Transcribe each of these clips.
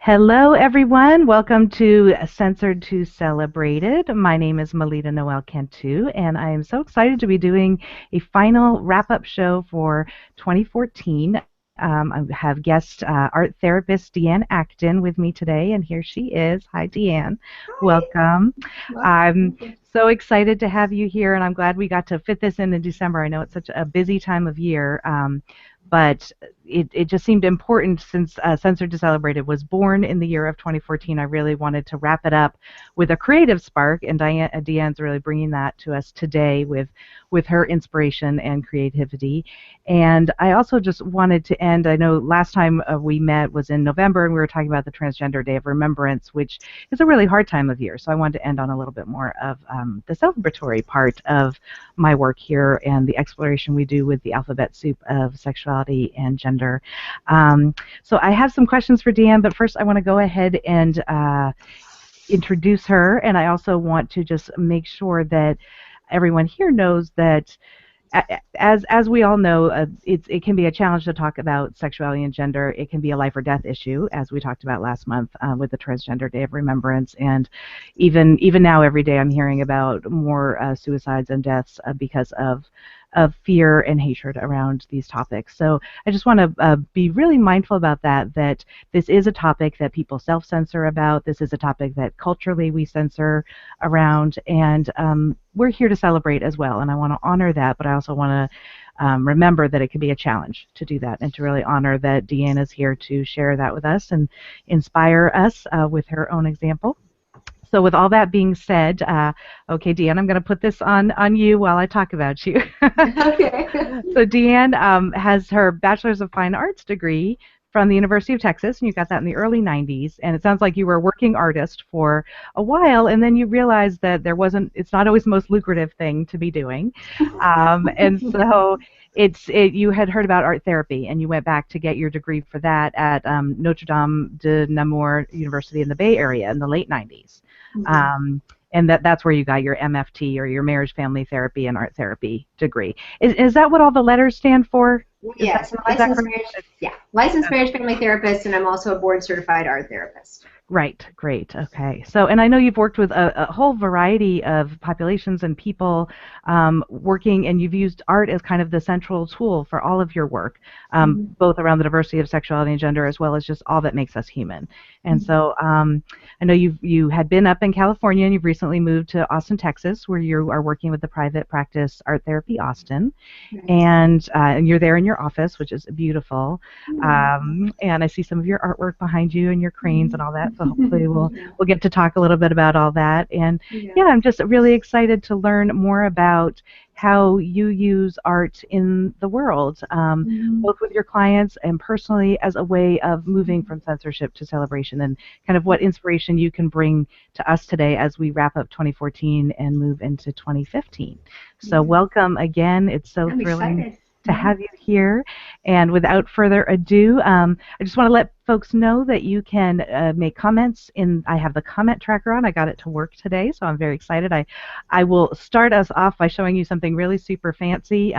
Hello, everyone. Welcome to Censored to Celebrated. My name is Melita Noël Cantú, and I am so excited to be doing a final wrap-up show for 2014. I have guest art therapist DeAnn Acton with me today, and here she is. Hi, DeAnn. Hi. Welcome. I'm Thank you. so excited to have you here, and I'm glad we got to fit this in December. I know it's such a busy time of year, but it just seemed important since Censored to Celebrated was born in the year of 2014. I really wanted to wrap it up with a creative spark, and DeAnn's really bringing that to us today with her inspiration and creativity. And I also just wanted to end, I know last time we met was in November, and we were talking about the Transgender Day of Remembrance, which is a really hard time of year. So I wanted to end on a little bit more of the celebratory part of my work here and the exploration we do with the alphabet soup of sexuality and gender. So I have some questions for DeAnn, but first I want to go ahead and introduce her, and I also want to just make sure that everyone here knows that as we all know, it can be a challenge to talk about sexuality and gender. It can be a life or death issue, as we talked about last month with the Transgender Day of Remembrance, and even now, every day I'm hearing about more suicides and deaths because of fear and hatred around these topics. So I just want to be really mindful about that this is a topic that people self-censor about. This is a topic that culturally we censor around, and we're here to celebrate as well, and I want to honor that, but I also want to remember that it can be a challenge to do that, and to really honor that DeAnn is here to share that with us and inspire us with her own example. So with all that being said, okay, DeAnn, I'm going to put this on you while I talk about you. Okay. So DeAnn has her Bachelor's of Fine Arts degree from the University of Texas, and you got that in the early 90s, and it sounds like you were a working artist for a while, and then you realized that it's not always the most lucrative thing to be doing, and so you had heard about art therapy, and you went back to get your degree for that at Notre Dame de Namur University in the Bay Area in the late 90s. And that's where you got your MFT, or your marriage, family therapy, and art therapy degree. Is that what all the letters stand for? Yes, licensed marriage family therapist, and I'm also a board certified art therapist. Right, great, okay. So, and I know you've worked with a whole variety of populations and people working, and you've used art as kind of the central tool for all of your work, both around the diversity of sexuality and gender, as well as just all that makes us human. And so I know you had been up in California, and you've recently moved to Austin, Texas, where you are working with the private practice Art Therapy Austin, and you're there in your office, which is beautiful. And I see some of your artwork behind you and your cranes and all that. So hopefully we'll get to talk a little bit about all that. And yeah, I'm just really excited to learn more about how you use art in the world, both with your clients and personally, as a way of moving from censorship to celebration, and kind of what inspiration you can bring to us today as we wrap up 2014 and move into 2015. So welcome again. It's so thrilling to have you here. And without further ado, I just want to let folks know that you can make comments I have the comment tracker on. I got it to work today, so I'm very excited. I will start us off by showing you something really super fancy.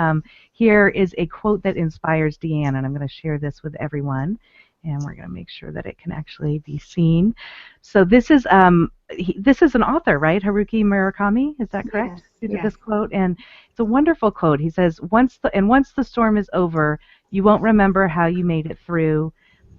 Here is a quote that inspires DeAnn, and I'm going to share this with everyone. And we're going to make sure that it can actually be seen. So this is an author, right? Haruki Murakami, is that correct? Who did this quote? And it's a wonderful quote. He says, once the storm is over, you won't remember how you made it through,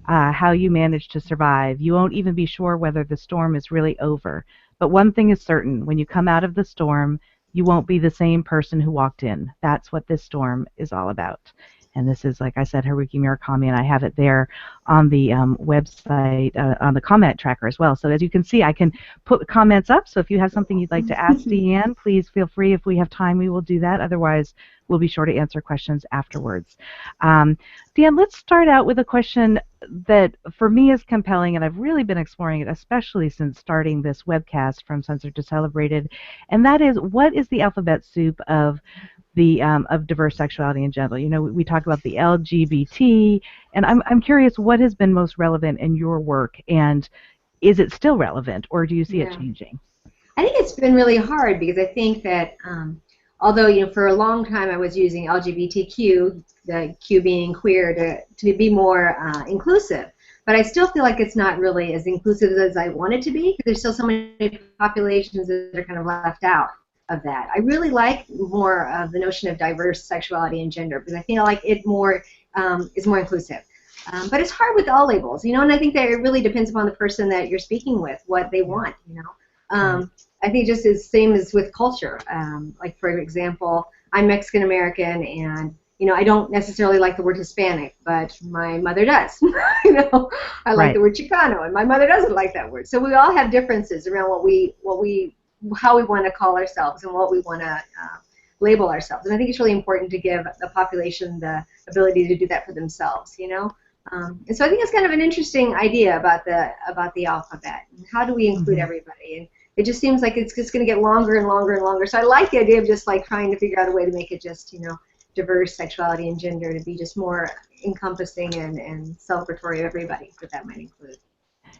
how you managed to survive. You won't even be sure whether the storm is really over. But one thing is certain, when you come out of the storm, you won't be the same person who walked in. That's what this storm is all about. And this is, like I said, Haruki Murakami, and I have it there on the website, on the comment tracker as well. So as you can see, I can put comments up. So if you have something you'd like to ask DeAnn, please feel free. If we have time, we will do that. Otherwise, we'll be sure to answer questions afterwards. DeAnn, let's start out with a question that for me is compelling, and I've really been exploring it, especially since starting this webcast from Censored to Celebrated, and that is, what is the alphabet soup of diverse sexuality and gender? You know, we talk about the LGBT, and I'm curious, what has been most relevant in your work, and is it still relevant, or do you see it changing? I think it's been really hard, because I think that although for a long time I was using LGBTQ, the Q being queer, to be more inclusive, but I still feel like it's not really as inclusive as I want it to be, because there's still so many populations that are kind of left out of that. I really like more of the notion of diverse sexuality and gender, because I feel like it more is more inclusive. But it's hard with all labels, you know, and I think that it really depends upon the person that you're speaking with, what they want, you know. I think just as same as with culture. Like, for example, I'm Mexican American, and you know, I don't necessarily like the word Hispanic, but my mother does. You know, I like the word Chicano, and my mother doesn't like that word. So we all have differences around how we want to call ourselves and what we want to label ourselves. And I think it's really important to give the population the ability to do that for themselves. You know, and so I think it's kind of an interesting idea about the alphabet. And how do we include everybody? And it just seems like it's just going to get longer and longer and longer. So I like the idea of just like trying to figure out a way to make it just, you know, diverse sexuality and gender, to be just more encompassing and celebratory of everybody that might include.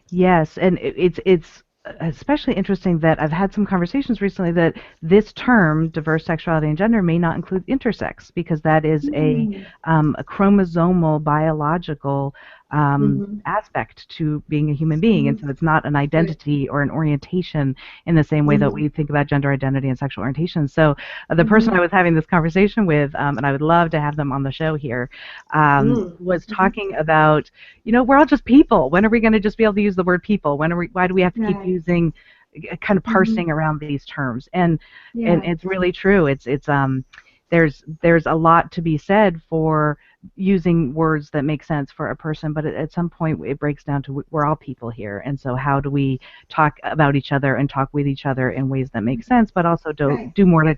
Yes, and it's especially interesting that I've had some conversations recently that this term, diverse sexuality and gender, may not include intersex, because that is a chromosomal, biological aspect to being a human being, and so it's not an identity or an orientation in the same way that we think about gender identity and sexual orientation. So the person I was having this conversation with, and I would love to have them on the show here, was talking about, you know, we're all just people. When are we going to just be able to use the word people? Why do we have to keep using, kind of parsing around these terms? And it's really true. There's a lot to be said for using words that make sense for a person, but at some point it breaks down to we're all people here, and so how do we talk about each other and talk with each other in ways that make sense, but also do more to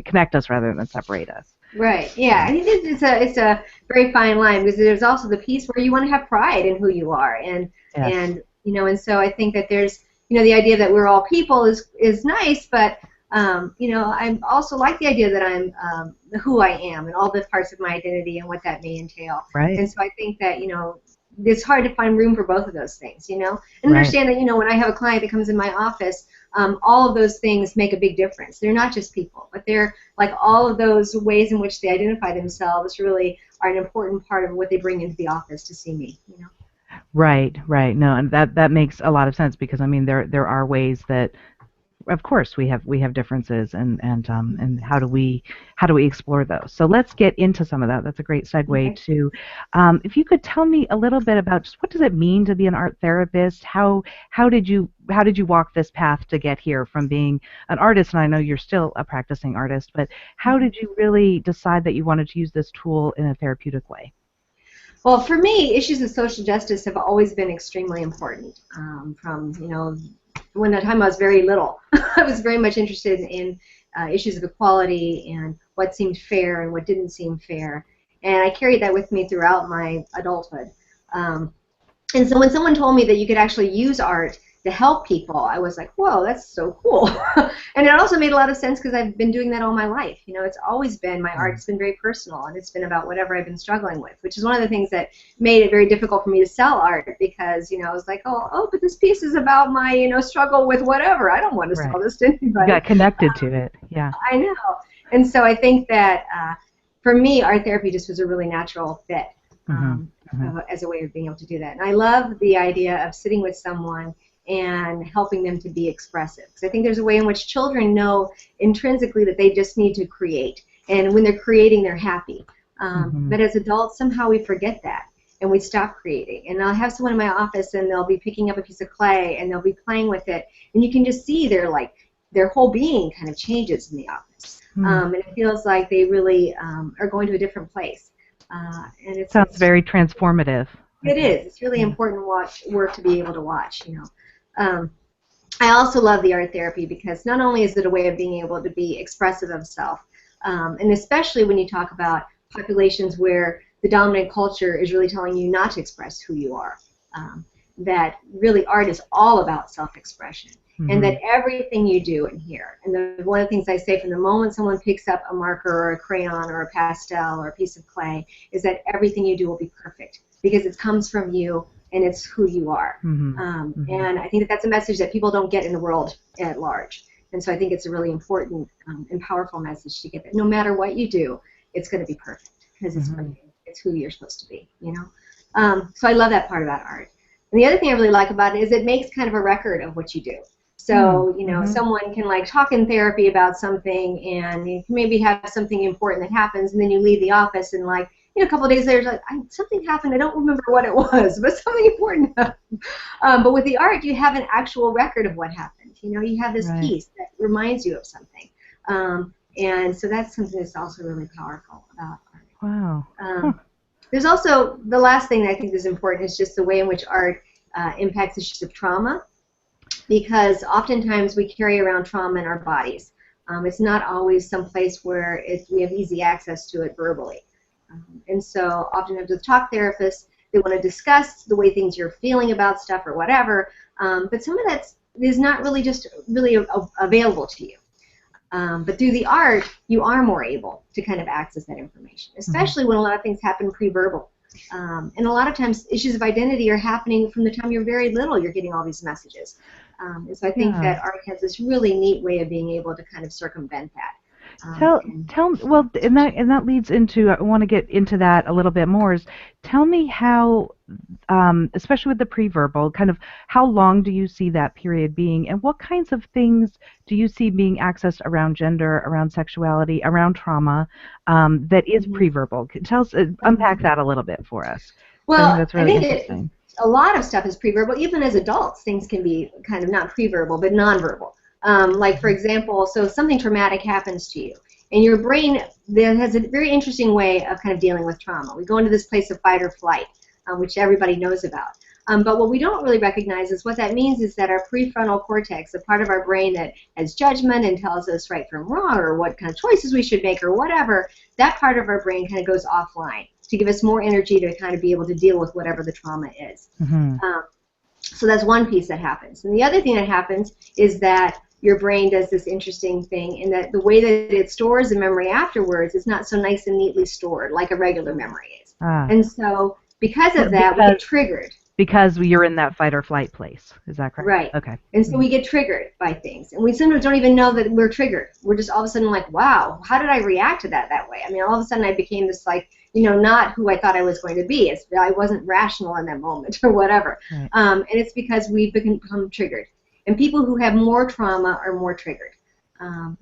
connect us rather than separate us. Right. Yeah. I think it's a very fine line, because there's also the piece where you want to have pride in who you are, and you know, and so I think that there's, you know, the idea that we're all people is nice, but you know, I also like the idea that I'm who I am and all the parts of my identity and what that may entail. Right. And so I think that, you know, it's hard to find room for both of those things, you know, and understand that, you know, when I have a client that comes in my office, all of those things make a big difference. They're not just people, but they're like all of those ways in which they identify themselves really are an important part of what they bring into the office to see me, you know. Right. No, and that makes a lot of sense, because I mean there are ways that, of course, we have differences, and how do we explore those? So let's get into some of that. That's a great segue to, if you could tell me a little bit about just what does it mean to be an art therapist? How did you walk this path to get here from being an artist? And I know you're still a practicing artist, but how did you really decide that you wanted to use this tool in a therapeutic way? Well, for me, issues of social justice have always been extremely important. From, you know, when the time I was very little, I was very much interested in issues of equality and what seemed fair and what didn't seem fair. And I carried that with me throughout my adulthood. And so when someone told me that you could actually use art to help people, I was like, whoa, that's so cool. And it also made a lot of sense, because I've been doing that all my life. You know, it's always been, my art's been very personal, and it's been about whatever I've been struggling with, which is one of the things that made it very difficult for me to sell art, because, you know, I was like, oh, but this piece is about my, you know, struggle with whatever. I don't want to sell this to anybody. You got connected to it, yeah. I know. And so I think that for me, art therapy just was a really natural fit as a way of being able to do that. And I love the idea of sitting with someone and helping them to be expressive. Because I think there's a way in which children know intrinsically that they just need to create. And when they're creating, they're happy. But as adults, somehow we forget that, and we stop creating. And I'll have someone in my office, and they'll be picking up a piece of clay, and they'll be playing with it. And you can just see their whole being kind of changes in the office. And it feels like they really are going to a different place. And it sounds very transformative. It is. It's really important work to be able to watch, you know. I also love the art therapy, because not only is it a way of being able to be expressive of self, and especially when you talk about populations where the dominant culture is really telling you not to express who you are, that really art is all about self-expression, and that everything you do in here, and one of the things I say from the moment someone picks up a marker or a crayon or a pastel or a piece of clay is that everything you do will be perfect, because it comes from you, and it's who you are. And I think that that's a message that people don't get in the world at large. And so I think it's a really important and powerful message to get, that no matter what you do, it's going to be perfect, because it's who you're supposed to be, you know. So I love that part about art. And the other thing I really like about it is it makes kind of a record of what you do. So, you know, someone can like talk in therapy about something, and you can maybe have something important that happens, and then you leave the office, and like, you know, a couple of days later, like, something happened. I don't remember what it was, but something important happened. But with the art, you have an actual record of what happened. You know, you have this piece that reminds you of something. And so that's something that's also really powerful about art. Wow. There's also, the last thing that I think is important is just the way in which art impacts issues of trauma, because oftentimes we carry around trauma in our bodies. It's not always someplace where we have easy access to it verbally. And so oftentimes with talk therapists, they want to discuss the way things you're feeling about stuff or whatever, but some of that is not really available to you. But through the art, you are more able to kind of access that information, especially when a lot of things happen pre-verbal. And a lot of times issues of identity are happening from the time you're very little, you're getting all these messages. And so I think that art has this really neat way of being able to kind of circumvent that. Well, and that leads into, I want to get into that a little bit more, is tell me how, especially with the pre-verbal, kind of how long do you see that period being, and what kinds of things do you see being accessed around gender, around sexuality, around trauma, that is pre-verbal? Tell us, unpack that a little bit for us. Well, I think that's really interesting. A lot of stuff is pre-verbal. Even as adults, things can be kind of not pre-verbal, but non-verbal. Like, for example, so something traumatic happens to you, and your brain has a very interesting way of kind of dealing with trauma. We go into this place of fight or flight, which everybody knows about. But what we don't really recognize is what that means is that our prefrontal cortex, the part of our brain that has judgment and tells us right from wrong or what kind of choices we should make or whatever, that part of our brain kind of goes offline to give us more energy to kind of be able to deal with whatever the trauma is. So that's one piece that happens. And the other thing that happens is that your brain does this interesting thing in that the way that it stores the memory afterwards is not so nice and neatly stored like a regular memory is. And so because of that, we get triggered. Because you're in that fight or flight place. Is that correct? Right. Okay. And so we get triggered by things. And we sometimes don't even know that we're triggered. We're just all of a sudden like, wow, how did I react to that way? I mean, all of a sudden I became this, like, you know, not who I thought I was going to be. I wasn't rational in that moment or whatever. Right. And it's because we've become triggered. And people who have more trauma are more triggered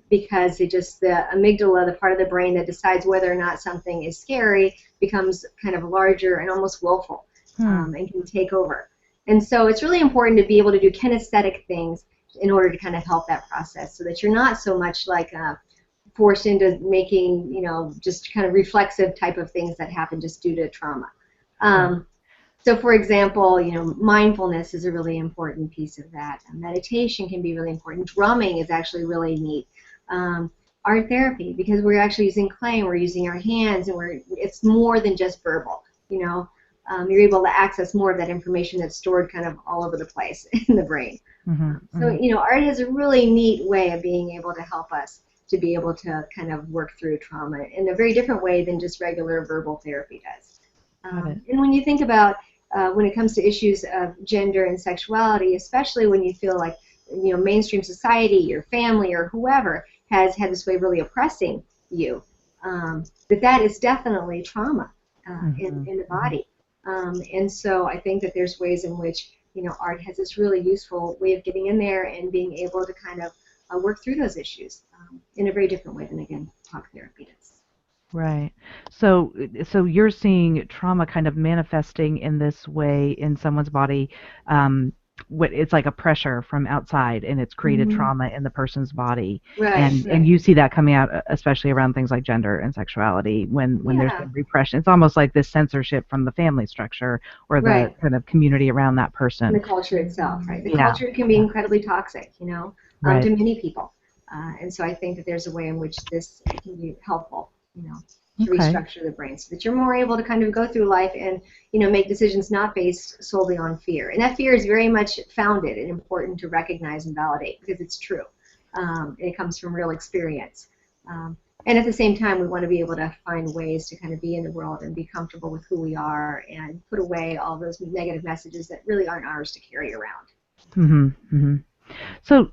because the amygdala, the part of the brain that decides whether or not something is scary, becomes kind of larger and almost willful. And can take over. And so it's really important to be able to do kinesthetic things in order to kind of help that process so that you're not so much like forced into making, you know, just kind of reflexive type of things that happen just due to trauma. So for example, you know, mindfulness is a really important piece of that. Meditation can be really important. Drumming is actually really neat. Art therapy, because we're actually using clay and we're using our hands, and it's more than just verbal, you know. You're able to access more of that information that's stored kind of all over the place in the brain. So, you know, art has a really neat way of being able to help us to be able to kind of work through trauma in a very different way than just regular verbal therapy does. And when you think about when it comes to issues of gender and sexuality, especially when you feel like, you know, mainstream society, your family, or whoever has had this way of really oppressing you, that is definitely trauma in the body. And so I think that there's ways in which, you know, art has this really useful way of getting in there and being able to kind of work through those issues in a very different way than, again, talk therapy does. Right. So you're seeing trauma kind of manifesting in this way in someone's body. It's like a pressure from outside, and it's created trauma in the person's body. Right. And you see that coming out, especially around things like gender and sexuality, when there's been repression. It's almost like this censorship from the family structure or the kind of community around that person. And the culture itself, right? The culture can be incredibly toxic, you know, to many people. And so I think that there's a way in which this can be helpful, you know, to restructure the brain so that you're more able to kind of go through life and, you know, make decisions not based solely on fear. And that fear is very much founded and important to recognize and validate because it's true. It comes from real experience. And at the same time, we want to be able to find ways to kind of be in the world and be comfortable with who we are and put away all those negative messages that really aren't ours to carry around. So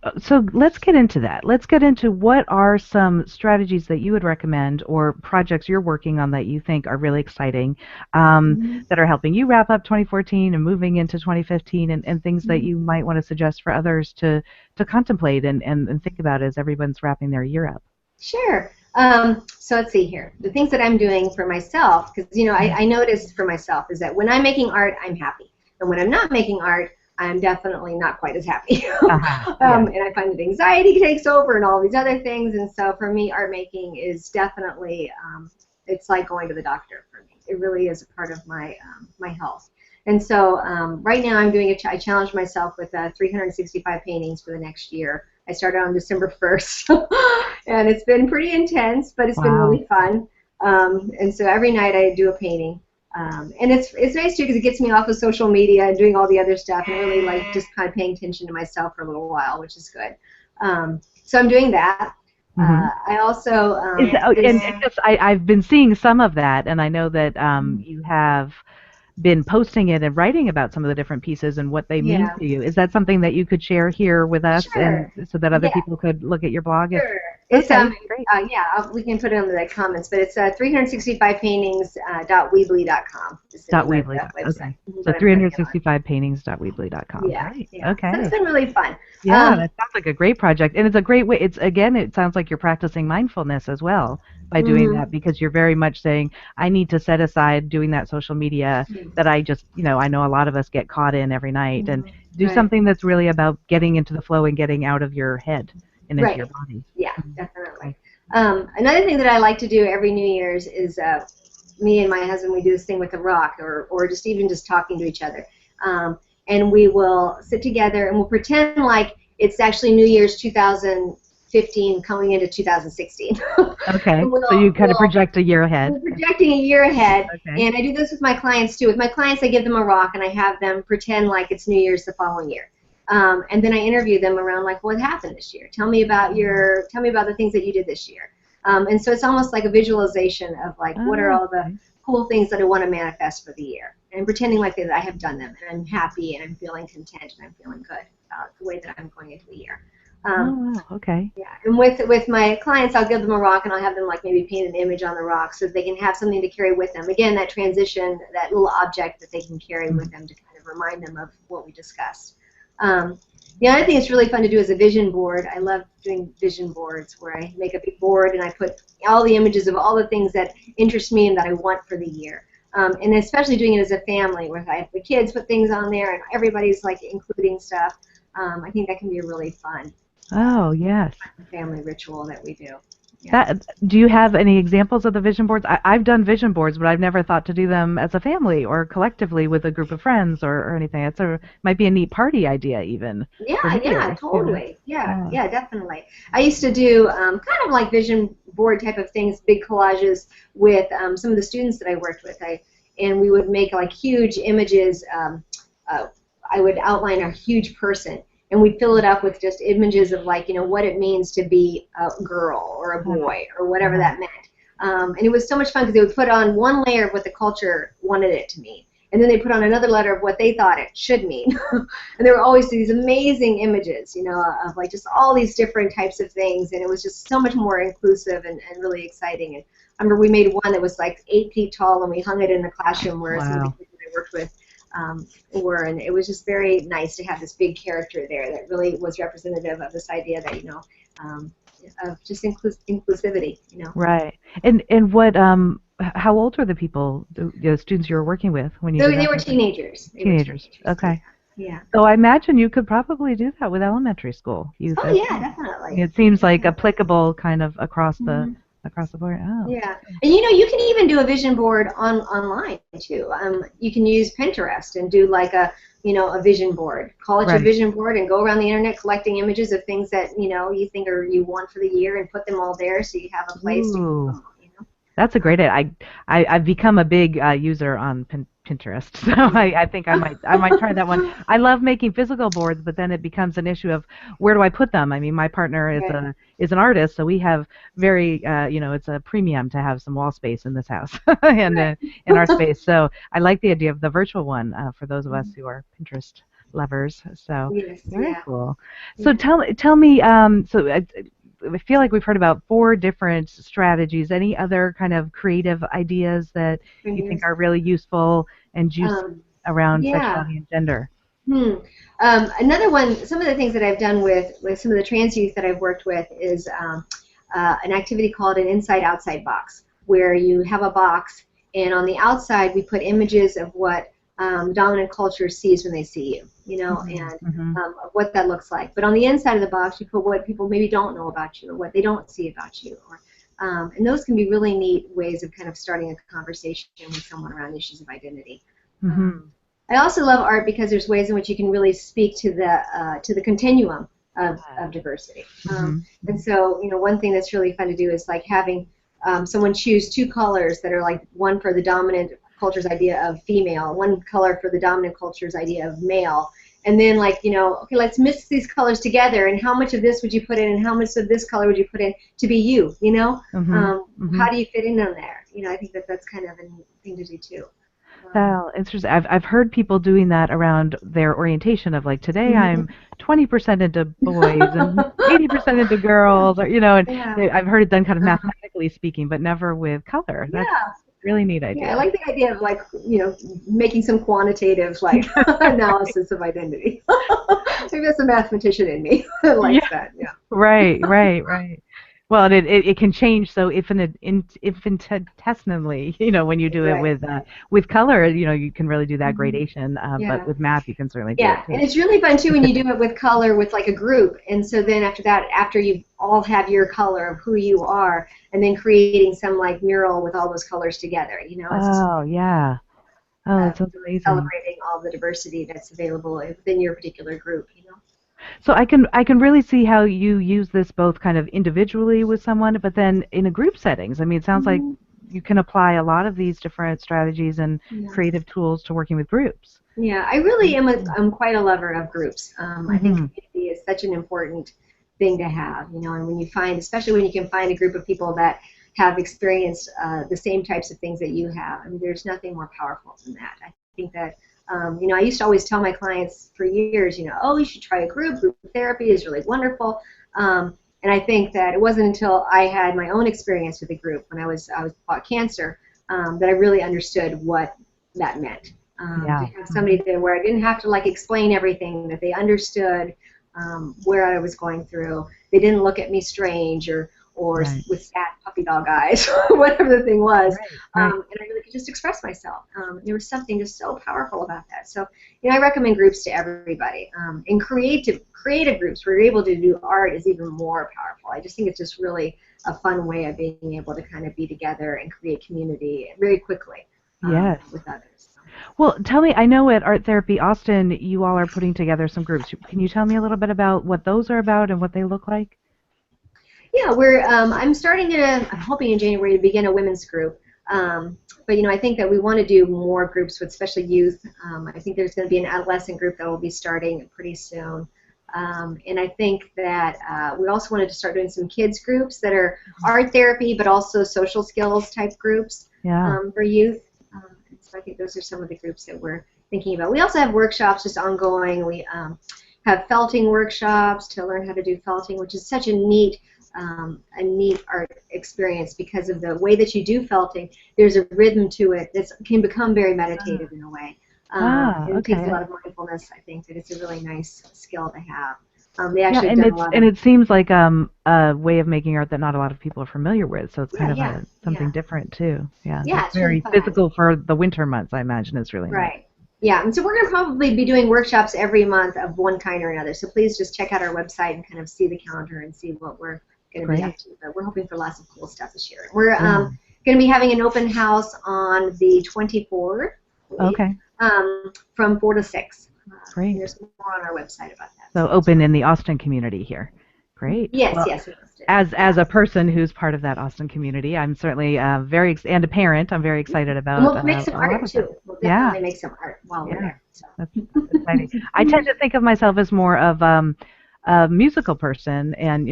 let's get into that. Let's get into what are some strategies that you would recommend or projects you're working on that you think are really exciting, that are helping you wrap up 2014 and moving into 2015, and things that you might want to suggest for others to contemplate and think about as everyone's wrapping their year up. Sure. So let's see here. The things that I'm doing for myself, because I noticed for myself is that when I'm making art, I'm happy, and when I'm not making art, I'm definitely not quite as happy. And I find that anxiety takes over and all these other things. And so for me, art making is definitely, it's like going to the doctor for me. It really is a part of my my health. And so right now I'm doing I challenged myself with 365 paintings for the next year. I started on December 1st, and it's been pretty intense, but it's been really fun. And so every night I do a painting. And it's nice too because it gets me off of social media and doing all the other stuff and really like just kind of paying attention to myself for a little while, which is good. So I'm doing that. I also I've been seeing some of that, and I know that you have been posting it and writing about some of the different pieces and what they mean to you. Is that something that you could share here with us, and so that other people could look at your blog? Sure. It's great. We can put it under the comments, but it's 365paintings.weebly.com. Weebly. Okay. So 365paintings.weebly.com. Yeah. Right. Yeah. Okay. So it's been really fun. Yeah, that sounds like a great project, and it's a great way. It sounds like you're practicing mindfulness as well by doing that, because you're very much saying, I need to set aside doing that social media that I just, I know a lot of us get caught in every night, and do something that's really about getting into the flow and getting out of your head and into your body. Yeah, definitely. Another thing that I like to do every New Year's is me and my husband, we do this thing with a rock, or just even just talking to each other. And we will sit together and we'll pretend like it's actually New Year's 2015 coming into 2016. Okay, so you kind of project a year ahead. We're projecting a year ahead, and I do this with my clients too. With my clients, I give them a rock and I have them pretend like it's New Year's the following year. And then I interview them around like, what happened this year? Tell me about the things that you did this year. And so it's almost like a visualization of like, what are all the cool things that I want to manifest for the year, and pretending like that I have done them, and I'm happy, and I'm feeling content, and I'm feeling good about the way that I'm going into the year. Okay. Yeah, and with my clients, I'll give them a rock, and I'll have them like maybe paint an image on the rock so that they can have something to carry with them. Again, that transition, that little object that they can carry with them to kind of remind them of what we discussed. The other thing that's really fun to do is a vision board. I love doing vision boards where I make a big board and I put all the images of all the things that interest me and that I want for the year. And especially doing it as a family where I have the kids put things on there and everybody's like including stuff. I think that can be a really fun family ritual that we do. Yeah. Do you have any examples of the vision boards? I've done vision boards, but I've never thought to do them as a family or collectively with a group of friends or anything. Might be a neat party idea even. Yeah, totally. Yeah, definitely. I used to do kind of like vision board type of things, big collages with some of the students that I worked with. And we would make like huge images. I would outline a huge person, and we'd fill it up with just images of like, what it means to be a girl or a boy or whatever that meant. And it was so much fun because they would put on one layer of what the culture wanted it to mean, and then they put on another layer of what they thought it should mean. And there were always these amazing images, of like just all these different types of things, and it was just so much more inclusive and really exciting. And I remember we made one that was like 8 feet tall, and we hung it in the classroom where some of the kids that I worked with were, and it was just very nice to have this big character there that really was representative of this idea that of just inclusivity. Right. And what how old were the people, the students you were working with when you? They were teenagers. Okay. Yeah. So I imagine you could probably do that with elementary school youth. Oh yeah, definitely. It seems like applicable kind of across the board. Oh. Yeah, and you can even do a vision board online too. You can use Pinterest and do like a vision board. Call it your vision board and go around the internet collecting images of things that you think you want for the year and put them all there so you have a place. That's a great idea. I've become a big user on Pinterest, so I think I might try that one. I love making physical boards, but then it becomes an issue of where do I put them? I mean, my partner is an artist, so we have very it's a premium to have some wall space in this house and in our space. So I like the idea of the virtual one for those of us who are Pinterest lovers. So Yes, very yeah. cool. So Yeah. tell me, so I feel like we've heard about 4 different strategies. Any other kind of creative ideas that you think are really useful and juicy Um, around yeah. sexuality and gender? Hmm. Another one, some of the things that I've done with some of the trans youth that I've worked with is an activity called an inside-outside box, where you have a box, and on the outside we put images of what dominant culture sees when they see you, and Mm-hmm. of what that looks like. But on the inside of the box, you put what people maybe don't know about you, or what they don't see about you, and those can be really neat ways of kind of starting a conversation with someone around issues of identity. Um, Mm-hmm. I also love art because there's ways in which you can really speak to the continuum of diversity. Mm-hmm. And so, one thing that's really fun to do is like having someone choose 2 colors that are like one for the dominant culture's idea of female, one color for the dominant culture's idea of male, and then like, okay, let's mix these colors together, and how much of this would you put in, and how much of this color would you put in to be you, Mm-hmm. Mm-hmm. how do you fit in on there? I think that that's kind of a neat thing to do too. Well, interesting. I've heard people doing that around their orientation of like today I'm Mhm. 20% into boys and 80% into girls, or and Yeah. I've heard it done kind of Uh-huh. mathematically speaking, but never with color. That's Yeah. a really neat Yeah, I idea. like the idea of like, making some quantitative like analysis of identity. Maybe that's a mathematician in me that Yeah, likes that. Yeah. right, right, right. Well, and it can change so infinitesimally, when you do it Right. with color, you can really do that Hmm. gradation. But Yeah. with math, you can certainly do it Yeah, too. and it's really fun too when you Specific. do it with color with like a group. And so then after that, after you all have your color of who you are, and then creating some like mural with all those colors together. It's just Oh, yeah. Oh, that sounds really amazing. celebrating all the diversity that's available within your particular group. So I can really see how you use this both kind of individually with someone, but then in a group settings. I mean, it sounds like Hmm. you can apply a lot of these different strategies and Yeah. creative tools to working with groups. Yeah, I really am. I'm quite a lover of groups. I think Mm-hmm. community is such an important thing to have. And when you find, especially when you can find a group of people that have experienced the same types of things that you have, I mean, there's nothing more powerful than that. I think that, I used to always tell my clients for years, oh, you should try a group. Group therapy is really wonderful. And I think that it wasn't until I had my own experience with a group when I was fought cancer that I really understood what that meant. To Yeah. have Hmm. somebody there where I didn't have to like explain everything, that they understood where I was going through. They didn't look at me strange or Right. with sad puppy dog eyes or whatever the thing was, Right. Right. and I really could just express myself. There was something just so powerful about that. So I recommend groups to everybody. And creative groups where you're able to do art is even more powerful. I just think it's just really a fun way of being able to kind of be together and create community very quickly Yes. with others. So. Well, tell me, I know at Art Therapy Austin, you all are putting together some groups. Can you tell me a little bit about what those are about and what they look like? Yeah, I'm hoping in January to begin a women's group. But I think that we want to do more groups with especially youth. I think there's going to be an adolescent group that will be starting pretty soon. And I think that we also wanted to start doing some kids groups that are art therapy, but also social skills type groups Yeah. for youth. So I think those are some of the groups that we're thinking about. We also have workshops just ongoing. We have felting workshops to learn how to do felting, which is such a neat art experience because of the way that you do felting. There's a rhythm to it that can become very meditative in a way. And it takes a Okay. lot of mindfulness. I think that it's a really nice skill to have. They Yeah, actually have and done a it's lot and of, it seems like a way of making art that not a lot of people are familiar with, so it's yeah, kind of yeah, a something yeah. different too. Yeah, Yeah, that's it's really very fun. physical for the winter months, I imagine it's really nice. Right. Yeah, and so we're going to probably be doing workshops every month of one kind or another. So please just check out our website and kind of see the calendar and see what we're going to be up Great. to. But we're hoping for lots of cool stuff this year. We're Yeah. going to be having an open house on the 24th, I believe, Okay. from 4 to 6. And Great. there's more on our website about that. So So open in the Austin community here. Great. yes, Well, yes, we listed. as Yeah. a person who's part of that Austin community, I'm certainly and a parent, I'm very excited And about we'll make some a lot art of that. too. We'll Yeah. definitely make some art while we're Yeah. there. So. That's exciting. I tend to think of myself as more of a musical person, and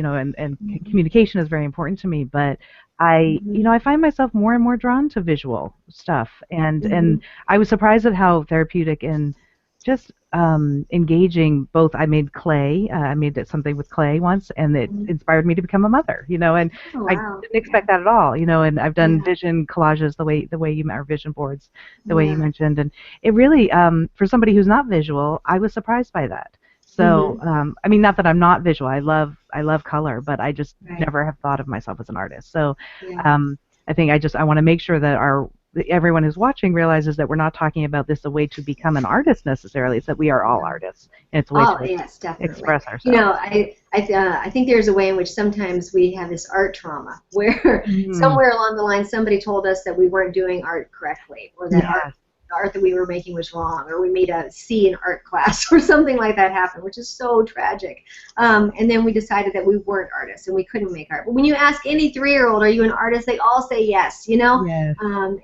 communication is very important to me. But I find myself more and more drawn to visual stuff, and Mhm. I was surprised at how therapeutic and just engaging both. I made clay. I made something with clay once, and it inspired me to become a mother. You know, and Oh, I wow. didn't expect that at all. You know, and I've done Yeah. vision collages the way you or vision boards the way you Yeah. mentioned, and it really for somebody who's not visual, I was surprised by that. So I mean, not that I'm not visual. I love color, but I just Right. never have thought of myself as an artist. So Yeah. I think I want to make sure that everyone who's watching realizes that we're not talking about this a way to become an artist necessarily. It's that we are all artists, and it's a way Oh, to yes, definitely. express You know, ourselves. I think there's a way in which sometimes we have this art trauma where Mm, somewhere along the line somebody told us that we weren't doing art correctly, or that yes. the art that we were making was wrong, or we made a C in art class, or something like that happen, which is so tragic. And then we decided that we weren't artists and we couldn't make art. But when you ask any 3-year-old, are you an artist? They all say yes, you know, Yes.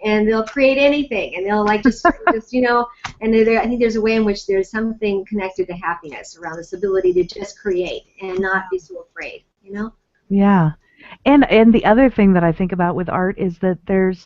and they'll create anything, and they'll like just you know. And I think there's a way in which there's something connected to happiness around this ability to just create and not be so afraid, you know? Yeah. And the other thing that I think about with art is that there's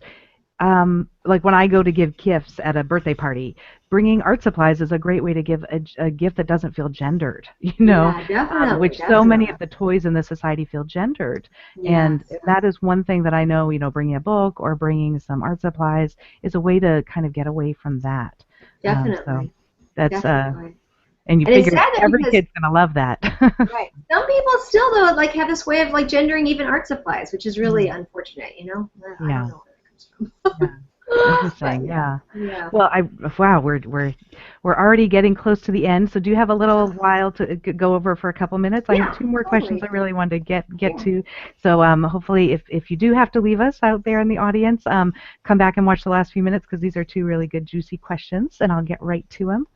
like when I go to give gifts at a birthday party, bringing art supplies is a great way to give a gift that doesn't feel gendered, you know, Yeah, definitely, which so many definitely. of the toys in the society feel gendered. And Yes, that is one thing that I know, you know, bringing a book or bringing some art supplies is a way to kind of get away from that. So definitely, that's, definitely. and you And it's figure sad that every because, kid's going to love that. right, some people still though like have this way of like gendering even art supplies, which is really Mm, unfortunate, you know? I don't yeah. know where that comes Yeah. from. But Interesting. yeah, Yeah. yeah. Well, wow, we're already getting close to the end. So do you have a little while to go over for a couple minutes? I have Yeah, two more questions I totally. really wanted to get Yeah. to. So hopefully, if you do have to leave us out there in the audience, come back and watch the last few minutes because these are two really good juicy questions, and I'll get right to them.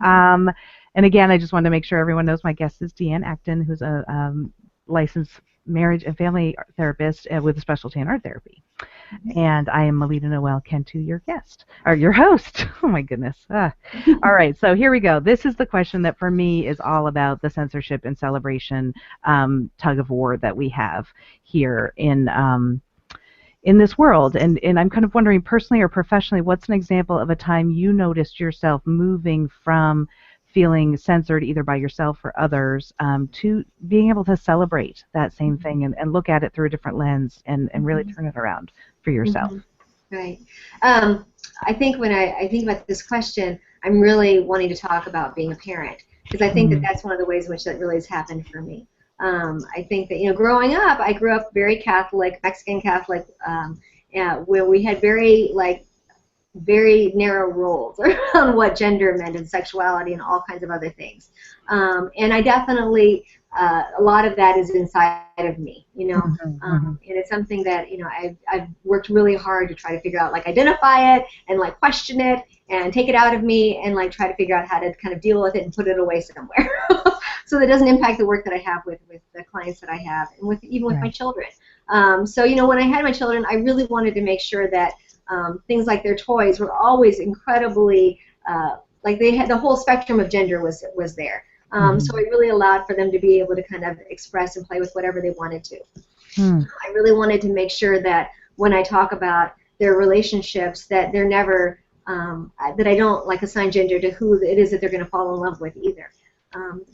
Um, and again, I just wanted to make sure everyone knows my guest is DeAnn Acton, who's a licensed marriage and family therapist with a specialty in art therapy. And I am Melita Noël Cantú, your guest, or your host. Oh my goodness. All right, so here we go. This is the question that for me is all about the censorship and celebration tug of war that we have here in this world. And I'm kind of wondering, personally or professionally, what's an example of a time you noticed yourself moving from feeling censored either by yourself or others to being able to celebrate that same thing and look at it through a different lens and really Mhm. turn it around for yourself? Mhm. Right. Um, I think when I think about this question, I'm really wanting to talk about being a parent because I think that Mm, that's one of the ways in which that really has happened for me. I think that, you know, growing up, I grew up very Catholic, Mexican Catholic, yeah, where we had very narrow rules around what gender meant and sexuality and all kinds of other things. And I definitely, a lot of that is inside of me, you know. mhm, mhm. And it's something that, you know, I've worked really hard to try to figure out, like identify it and like question it and take it out of me and like try to figure out how to kind of deal with it and put it away somewhere so that it doesn't impact the work that I have with the clients that I have and with even with my Right. children. So, you know, when I had my children, I really wanted to make sure that things like their toys were always incredibly like they had the whole spectrum of gender was there. So Mhm. it really allowed for them to be able to kind of express and play with whatever they wanted to. Mm, I really wanted to make sure that when I talk about their relationships, that they're never that I don't like assign gender to who it is that they're going to fall in love with either.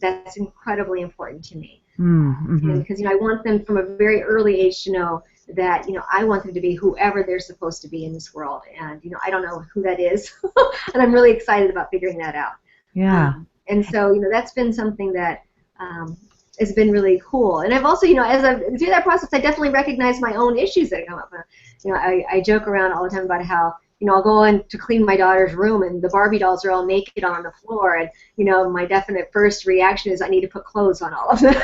That's incredibly important to me. mm, And mhm. because, you know, I want them from a very early age to know that, you know, I want them to be whoever they're supposed to be in this world. And, you know, I don't know who that is. And I'm really excited about figuring that out. Yeah. And so, you know, that's been something that has been really cool. And I've also, you know, as I've through that process, I definitely recognize my own issues that come up. You know, I joke around all the time about how, you know, I'll go in to clean my daughter's room and the Barbie dolls are all naked on the floor. And, you know, my definite first reaction is I need to put clothes on all of them.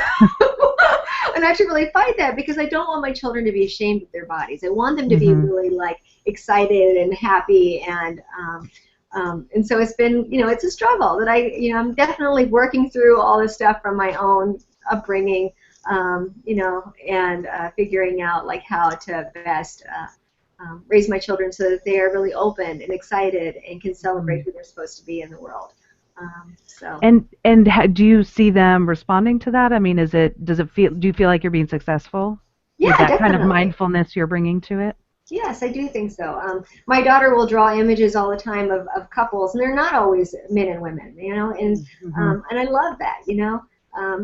And I actually really fight that because I don't want my children to be ashamed of their bodies. I want them to be Mhm. really like excited and happy and so it's been, you know, it's a struggle that you know, I'm definitely working through all this stuff from my own upbringing, you know, and figuring out like how to best raise my children so that they are really open and excited and can celebrate Mm. who they're supposed to be in the world. So. And do you see them responding to that? I mean, do you feel like you're being successful with Yeah, that kind of definitely. mindfulness you're bringing to it? Yes, I do think so. My daughter will draw images all the time of couples, and they're not always men and women, you know, Mm-hmm. and I love that, you know,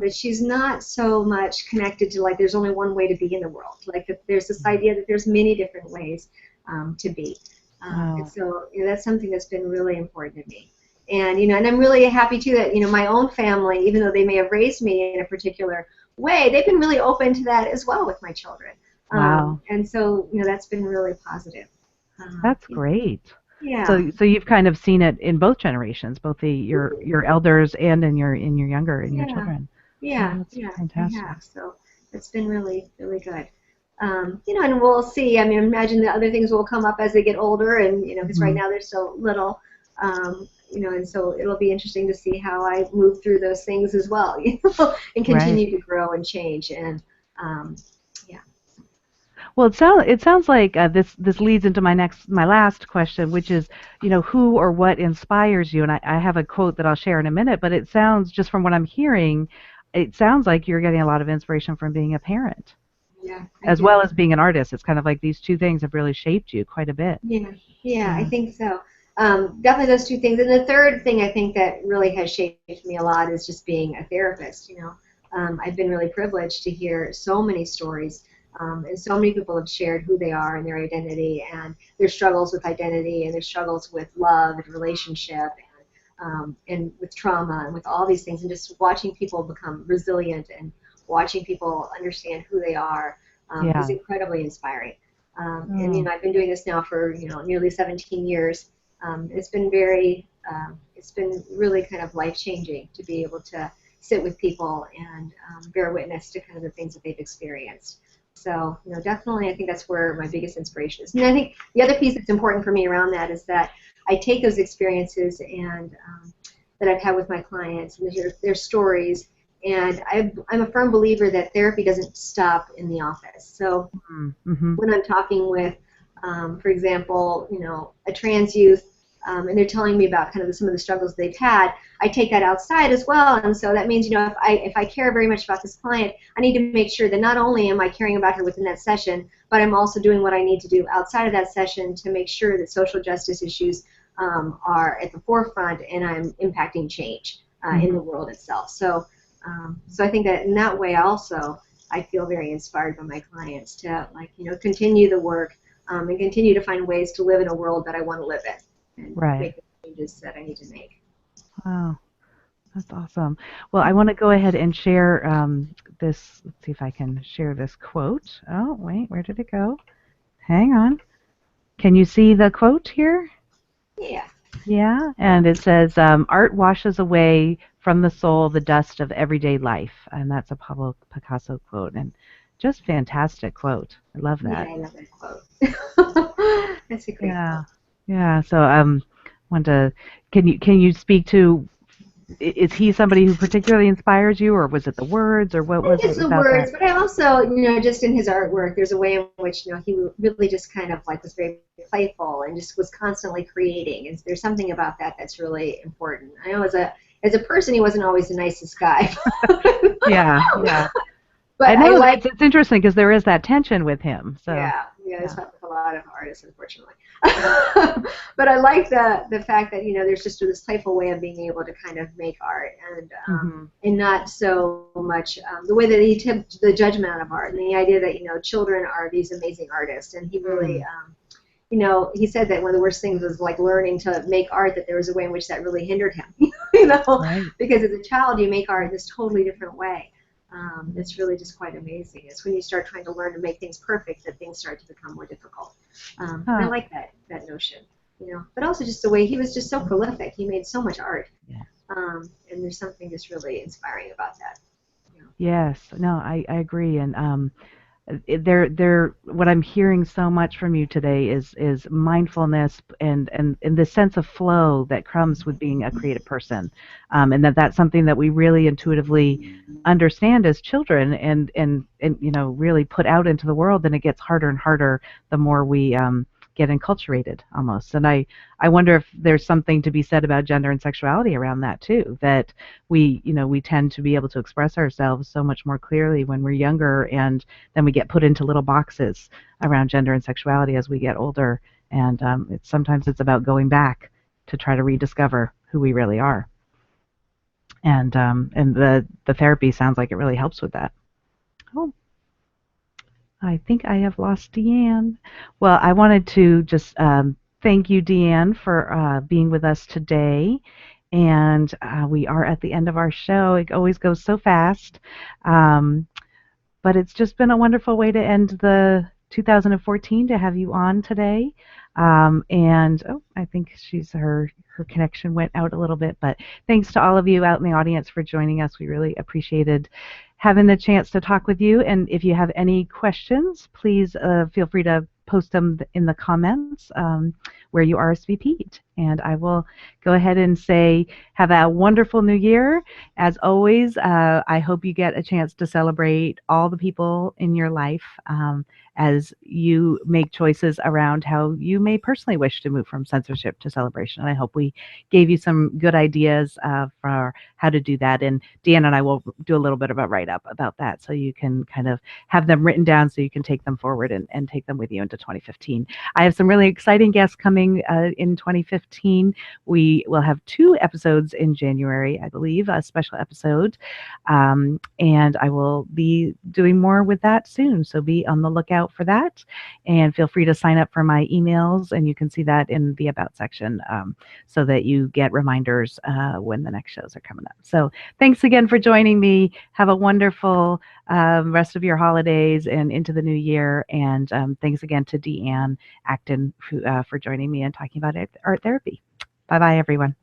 that she's not so much connected to like there's only one way to be in the world. Like that there's this idea that there's many different ways to be, and Wow. so you know, that's something that's been really important to me. And you know, and I'm really happy too that you know my own family, even though they may have raised me in a particular way, they've been really open to that as well with my children. Wow. And so, you know, that's been really positive. That's great. Yeah, So you've kind of seen it in both generations, both your elders and in your yeah, children. Oh, yeah, that's yeah, I fantastic. have. So it's been really, really good. You know, and we'll see. I mean, imagine the other things will come up as they get older, and you know, because right Hmm. now they're still little. You know, and so it'll be interesting to see how I move through those things as well, you know, and Right. continue to grow and change. And um, yeah, Well, it sounds like this leads into my last question, which is, who or what inspires you? And I have a quote that I'll share in a minute, but it sounds, just from what I'm hearing, it sounds like you're getting a lot of inspiration from being a parent yeah, I as well do. as being an artist. It's kind of like these two things have really shaped you quite a bit. Yeah, yeah, I Yeah. think so. Definitely those two things. And the third thing I think that really has shaped me a lot is just being a therapist. You know, I've been really privileged to hear so many stories, and so many people have shared who they are and their identity and their struggles with identity and their struggles with love and relationship and with trauma and with all these things, and just watching people become resilient and watching people understand who they are is Yeah. incredibly inspiring. And you Oh, know, I've been doing this now for you know nearly 17 years. It's been very, it's been really kind of life changing to be able to sit with people and bear witness to kind of the things that they've experienced. So you know, definitely, I think that's where my biggest inspiration is. And I think the other piece that's important for me around that is that I take those experiences and that I've had with my clients and their stories. And I'm a firm believer that therapy doesn't stop in the office. So mm-hmm. when I'm talking with, for example, you know, a trans youth, and they're telling me about kind of some of the struggles they've had, I take that outside as well. And so that means, you know, if I care very much about this client, I need to make sure that not only am I caring about her within that session, but I'm also doing what I need to do outside of that session to make sure that social justice issues are at the forefront and I'm impacting change in Mm-hmm. the world itself. So, so I think that in that way also, I feel very inspired by my clients to like you know continue the work and continue to find ways to live in a world that I want to live in and Right. make the changes that I need to make. Wow. That's awesome. Well, I want to go ahead and share this. Let's see if I can share this quote. Oh, wait, where did it go? Hang on. Can you see the quote here? Yeah. Yeah. And it says, art washes away from the soul the dust of everyday life. And that's a Pablo Picasso quote. And just fantastic quote. I love Yeah, that. I love that quote. That's a great Yeah. quote. Yeah. So want to can you speak to, is he somebody who particularly inspires you, or was it the words, or what I think was it's it the about that? words, but I also, you know, just in his artwork, there's a way in which, you know, he really just kind of like was very playful and just was constantly creating. And there's something about that that's really important. I know as a person, he wasn't always the nicest guy, Yeah, yeah. but I I know that like it's interesting because there is that tension with him. So, yeah, yeah, it's yeah. not with a lot of artists, unfortunately. But I like the fact that you know there's just this playful way of being able to kind of make art Hmm. and not so much the way that he tipped the judgment out of art and the idea that you know children are these amazing artists and he really Mm, you know he said that one of the worst things was like learning to make art that there was a way in which that really hindered him you know right. because as a child you make art in this totally different way it's really just quite amazing. It's when you start trying to learn to make things perfect that things start to become more difficult. And I Huh. like that notion, you know. But also just the way he was just so prolific. He made so much art, Yeah. and there's something just really inspiring about that. You know. Yes. No, I agree. And what I'm hearing so much from you today is mindfulness and the sense of flow that comes with being a creative person, and that's something that we really intuitively understand as children, and really put out into the world. And it gets harder and harder the more we get enculturated almost. And I wonder if there's something to be said about gender and sexuality around that too, that we tend to be able to express ourselves so much more clearly when we're younger, and then we get put into little boxes around gender and sexuality as we get older. And sometimes it's about going back to try to rediscover who we really are. And the therapy sounds like it really helps with that. Oh, I think I have lost DeAnn. Well, I wanted to just thank you, DeAnn, for being with us today. And we are at the end of our show. It always goes so fast. But it's just been a wonderful way to end the 2014 to have you on today. And I think her connection went out a little bit, but thanks to all of you out in the audience for joining us. We really appreciated having the chance to talk with you. And if you have any questions, please feel free to post them in the comments where you RSVP'd. And I will go ahead and say, have a wonderful new year. As always, I hope you get a chance to celebrate all the people in your life as you make choices around how you may personally wish to move from censorship to celebration. And I hope we gave you some good ideas for how to do that. And DeAnn and I will do a little bit of a write-up about that, so you can kind of have them written down so you can take them forward and take them with you into 2015. I have some really exciting guests coming in 2015. We will have 2 episodes in January, I believe, a special episode. And I will be doing more with that soon, so be on the lookout for that. And feel free to sign up for my emails, and you can see that in the About section so that you get reminders when the next shows are coming up. So thanks again for joining me. Have a wonderful rest of your holidays and into the new year. And thanks again to DeAnn Acton for joining me and talking about art therapy. Bye-bye, everyone.